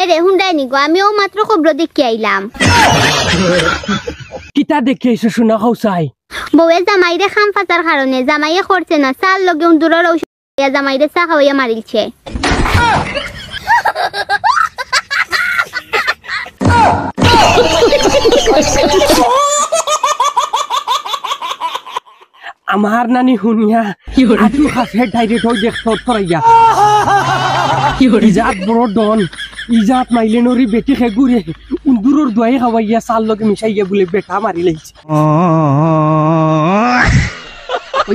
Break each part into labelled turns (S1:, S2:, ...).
S1: এরে হুন্ডাই নিগো আমিও মাত্র খবর দেখে আইলাম।
S2: কিতা দেখে আইছো শোনা খাওসাই?
S1: বউয়ে জামাইরে খাম ফাচার কারণে জামাইয়ে করছে না চাল লগে দূরের ঔষধ জামাইরে চা খাওয়াইয়া মারিলছে।
S2: আমার নানি শুনিয়া আটু খাফে ডাইরেক্ট হয়ে দেখতো ফরাইয়া ইজাত বড় ডন ইজাত মাইলে নরি বেটি খে ঘুরে দূরের দোয়াই খাওয়াইয়া চাল লগে মিশাইয়া বলে বেটা মারি লাইছে।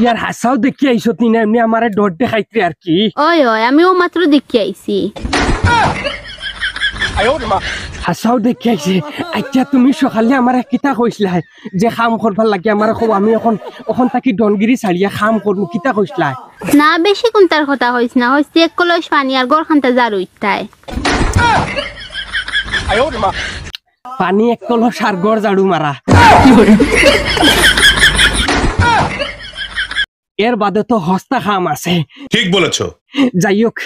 S2: ইয়ার হাসাও দেখি আইসো তিন এমনি আমারে ডর দেখাইতে আর কি।
S1: ওই ওই আমিও মাত্র দেখে আইছি।
S2: হাসাও দেখি আইছে। আচ্ছা তুমি সকালে আমার কিতা কইসলা যে খাম করবার লাগে আমার আমি এখন তাকি ডনগিরি ছাড়িয়া খাম করবো কিতা কইসলা?
S1: না বেশি কোনটার কথা হইস না হইছে এক কলস পানি আর গড় খানটা জারু ইত্তায়
S2: পানি এক কলস আর গড় ঝাড়ু মারা। এর বাদে তো হস্তা খাম আছে।
S3: ঠিক বলেছো।
S2: যাই হোক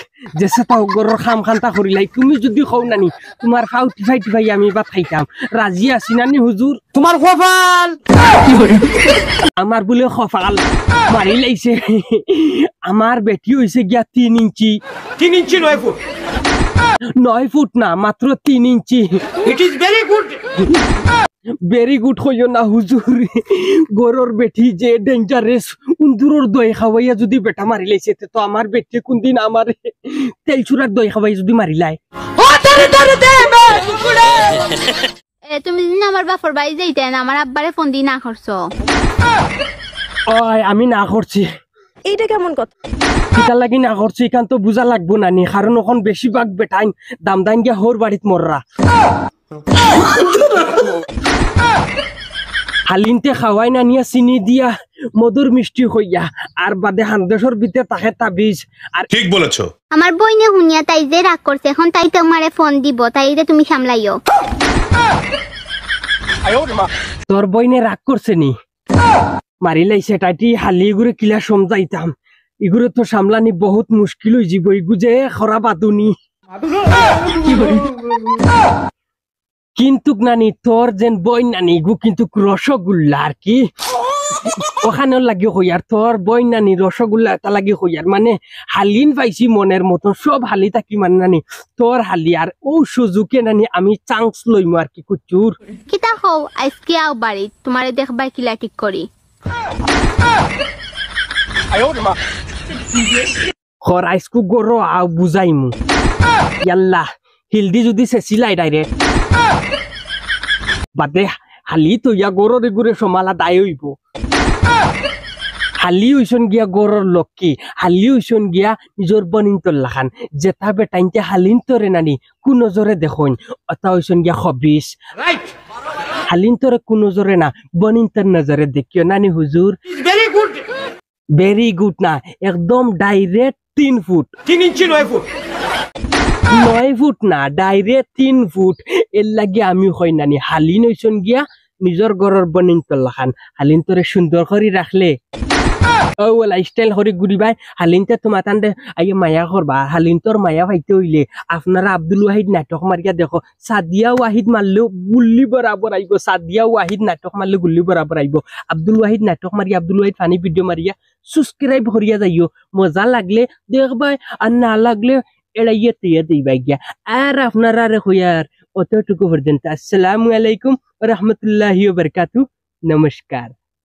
S2: যেসে তাও গরুর খাম খান্তা করিলাই তুমি যদি খাও নানি তোমার খাও টিফাই টিফাই আমি বা খাইতাম রাজি আছি নানি হুজুর? তোমার কপাল আমার বলে কপাল মারি লাইছে। আমার বেটি হইছে গিয়া 3 ইঞ্চি।
S3: 3 ইঞ্চি 9 ফুট।
S2: 9 ফুট না মাত্র 3 inch.
S3: It is very good.
S2: Very good হইও না হুজুর, গরুর বেটি যে ডেঞ্জারাস দূরের দই খাওয়াইয়া যদি বেটা মারি লাইছে তো আমার বেটি কোনদিন আমার তেল চুরার দই খাওয়াই যদি মারিলাই।
S1: তুমি দিন আমার বাপর বাড়ি যাইতেন আমার আব্বারে ফোন দিয়ে না করছো।
S2: ওই আমি না করছি।
S4: এইটা কেমন কথা?
S2: কিতা লাগি না করছি এখান তো বুঝা লাগবো নানি কারণ ওখান বেশিরভাগ বেটাইন দাম দাম গিয়া হোর বাড়িত মররা। হালিনতে খাওয়াই না নিয়া চিনি দিয়া মধুর মিষ্টি হইয়া আর বাদে হান্দেশর ভিতরে তাকে তাবিজ আর।
S3: ঠিক বলেছো।
S1: আমার বইনে শুনিয়া তাই যে রাগ করছে এখন তাই তোমারে ফোন দিব তাই যে তুমি সামলাইও।
S2: তোর বইনে রাগ করছে নি মারি লাইছে তাইটি হালি এগুলো কিলা সমজাইতাম এগুলো তো সামলানি বহুত মুশকিল হয়ে যাব এগু যে খরা বাদুনি। কিন্তু নানি তোর যেন বই নানি গু কিন্তু রসগোল্লা আর কি ওখানে লাগে হইয়ার তোর বই নানি রসগোল্লা এটা লাগে হইয়ার মানে হালিন পাইছি মনের মতন সব হালি থাকি মানে নানি তোর হালি আর ও সুযোগে নানি আমি চান্স লইমু আর কি কুচুর।
S1: কিতা হও আজকে আও বাড়ি তোমারে দেখবাই কিলা ঠিক করি।
S2: খর আইসকু গরো আও বুঝাইমু ইয়াল্লা হিলদি যদি সেছিলাই ডাইরেক্ট বাদে হালি তো ইয়া গরর এগুরে সমালা দায় হইব। হালি হইসন গিয়া গরর লক্ষ্মী হালি হইসন গিয়া নিজর বনিন্তর লাখান যেটা বেটাইনতে হালিন তরে নানি কোন নজরে দেখুন অতা হইসন গিয়া খবিস হালিন তরে কোন নজরে না বনিন্তর নজরে দেখিও নানি হুজুর। ভেরি গুড না একদম ডাইরেক্ট 3 ফুট।
S3: 3 ইঞ্চি 9 ফুট।
S2: 9 ফুট না ডাইরেক্ট 3 ফুট এর লাগে আমি হই নানি হালিন হইসন গিয়া নিজর ঘরের বনিন্তর লাখান হালিন তরে সুন্দর করে রাখলে ও লাইফস্টাইল করে ঘুরিবাই হালিনতে তোমার তান্ডে আইয়ে মায়া করবা হালিন তোর মায়া পাইতে হইলে আপনারা আব্দুল ওয়াহিদ নাটক মারিয়া দেখো সাদিয়া ওয়াহিদ মারলেও গুল্লি বরাবর আইব সাদিয়া ওয়াহিদ নাটক মারলে গুল্লি বরাবর আইব আব্দুল ওয়াহিদ নাটক মারিয়া আব্দুল ওয়াহিদ ফানি ভিডিও মারিয়া সাবস্ক্রাইব করিয়া যাইও মজা লাগলে দেখবাই আর না লাগলে এড়াইয়া তৈয়া দিবাই গিয়া আর আপনারা রে হইয়ার অতটুকু পর্যন্ত। আসসালামু আলাইকুম ওয়া রাহমাতুল্লাহি ওয়া বারাকাতুহু। নমস্কার।